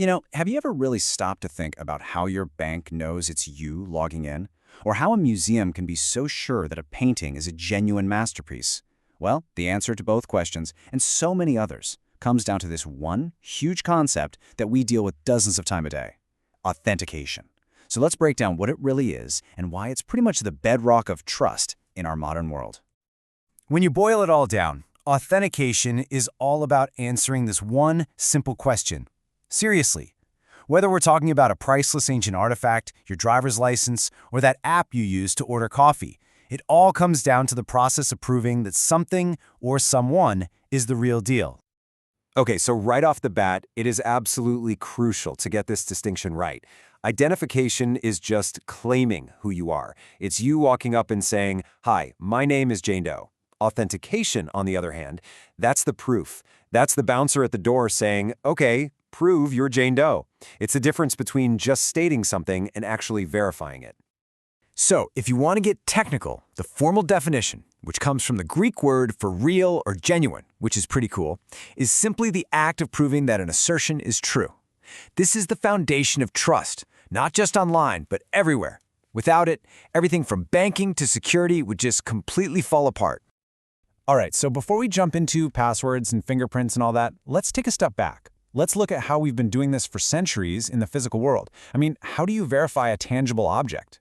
Have you ever really stopped to think about how your bank knows it's you logging in? Or how a museum can be so sure that a painting is a genuine masterpiece? Well, the answer to both questions, and so many others, comes down to this one huge concept that we deal with dozens of times a day: authentication. So let's break down what it really is and why it's pretty much the bedrock of trust in our modern world. When you boil it all down, authentication is all about answering this one simple question. Seriously, whether we're talking about a priceless ancient artifact, your driver's license, or that app you use to order coffee, it all comes down to the process of proving that something or someone is the real deal. Okay, so right off the bat, it is absolutely crucial to get this distinction right. Identification is just claiming who you are. It's you walking up and saying, "Hi, my name is Jane Doe." Authentication, on the other hand, that's the proof. That's the bouncer at the door saying, "Okay, prove you're Jane Doe." It's the difference between just stating something and actually verifying it. So, if you want to get technical, the formal definition, which comes from the Greek word for real or genuine, which is pretty cool, is simply the act of proving that an assertion is true. This is the foundation of trust, not just online, but everywhere. Without it, everything from banking to security would just completely fall apart. All right, so before we jump into passwords and fingerprints and all that, let's take a step back. Let's look at how we've been doing this for centuries in the physical world. How do you verify a tangible object?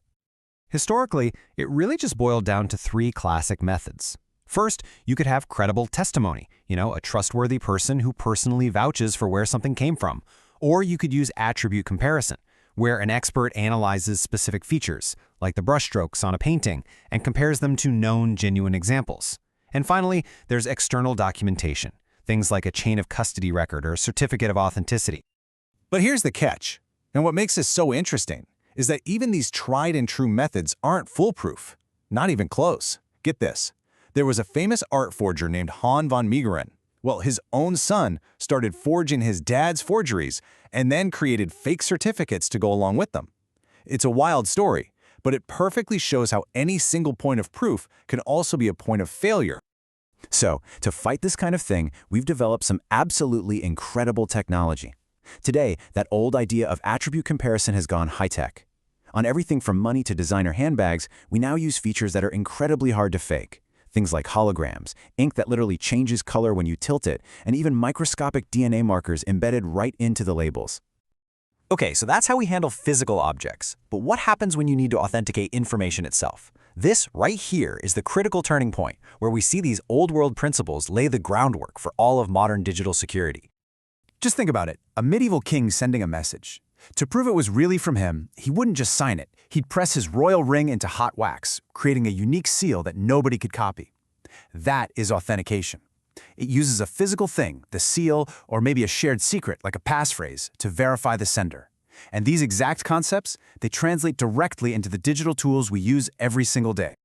Historically, it really just boiled down to three classic methods. First, you could have credible testimony, a trustworthy person who personally vouches for where something came from. Or you could use attribute comparison, where an expert analyzes specific features, like the brushstrokes on a painting, and compares them to known genuine examples. And finally, there's external documentation, things like a chain of custody record or a certificate of authenticity. But here's the catch, and what makes this so interesting is that even these tried and true methods aren't foolproof, not even close. Get this, there was a famous art forger named Han von Meegeren. Well, his own son started forging his dad's forgeries and then created fake certificates to go along with them. It's a wild story, but it perfectly shows how any single point of proof can also be a point of failure. So, to fight this kind of thing, we've developed some absolutely incredible technology. Today, that old idea of attribute comparison has gone high-tech. On everything from money to designer handbags, we now use features that are incredibly hard to fake. Things like holograms, ink that literally changes color when you tilt it, and even microscopic DNA markers embedded right into the labels. Okay, so that's how we handle physical objects. But what happens when you need to authenticate information itself? This right here is the critical turning point, where we see these old-world principles lay the groundwork for all of modern digital security. Just think about it, a medieval king sending a message. To prove it was really from him, he wouldn't just sign it. He'd press his royal ring into hot wax, creating a unique seal that nobody could copy. That is authentication. It uses a physical thing, the seal, or maybe a shared secret like a passphrase, to verify the sender. And these exact concepts, they translate directly into the digital tools we use every single day.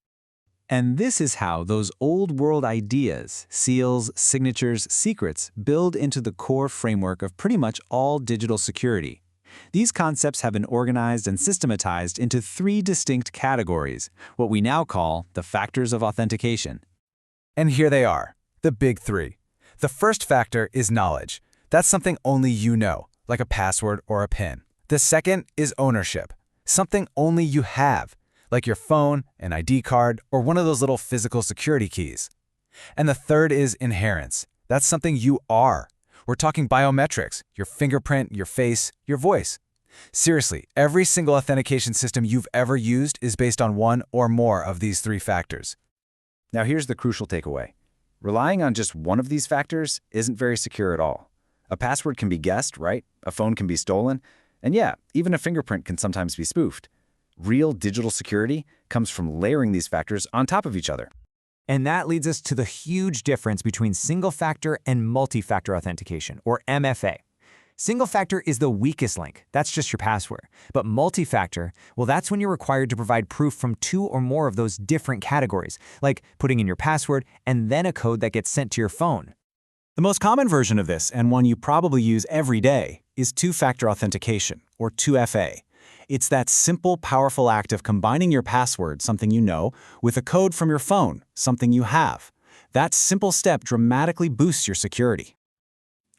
And this is how those old-world ideas, seals, signatures, secrets, build into the core framework of pretty much all digital security. These concepts have been organized and systematized into three distinct categories, what we now call the factors of authentication. And here they are, the big three. The first factor is knowledge. That's something only you know, like a password or a PIN. The second is ownership, something only you have, like your phone, an ID card, or one of those little physical security keys. And the third is inherence. That's something you are. We're talking biometrics, your fingerprint, your face, your voice. Seriously, every single authentication system you've ever used is based on one or more of these three factors. Now here's the crucial takeaway. Relying on just one of these factors isn't very secure at all. A password can be guessed, right? A phone can be stolen. And yeah, even a fingerprint can sometimes be spoofed. Real digital security comes from layering these factors on top of each other. And that leads us to the huge difference between single-factor and multi-factor authentication, or MFA. Single-factor is the weakest link. That's just your password. But multi-factor, well, that's when you're required to provide proof from two or more of those different categories, like putting in your password and then a code that gets sent to your phone. The most common version of this, and one you probably use every day, is two-factor authentication, or 2FA. It's that simple, powerful act of combining your password, something you know, with a code from your phone, something you have. That simple step dramatically boosts your security.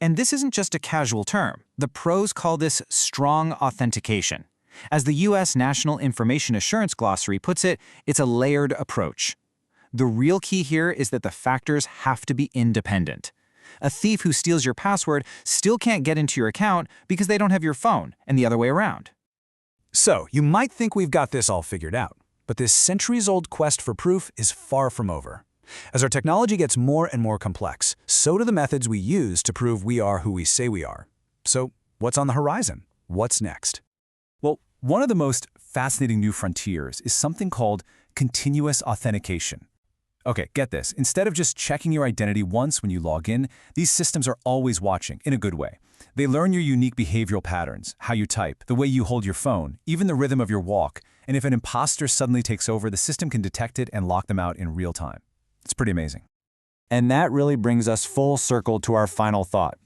And this isn't just a casual term. The pros call this strong authentication. As the U.S. National Information Assurance Glossary puts it, it's a layered approach. The real key here is that the factors have to be independent. A thief who steals your password still can't get into your account because they don't have your phone, and the other way around. So, you might think we've got this all figured out, but this centuries-old quest for proof is far from over. As our technology gets more and more complex, so do the methods we use to prove we are who we say we are. So, what's on the horizon? What's next? Well, one of the most fascinating new frontiers is something called continuous authentication. Okay, get this. Instead of just checking your identity once when you log in, these systems are always watching, in a good way. They learn your unique behavioral patterns, how you type, the way you hold your phone, even the rhythm of your walk, and if an imposter suddenly takes over, the system can detect it and lock them out in real time. It's pretty amazing. And that really brings us full circle to our final thought.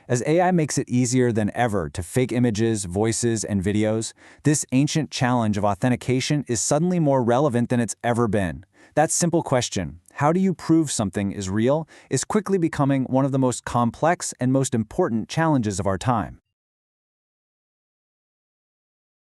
As AI makes it easier than ever to fake images, voices, and videos, this ancient challenge of authentication is suddenly more relevant than it's ever been. That simple question, how do you prove something is real, is quickly becoming one of the most complex and most important challenges of our time.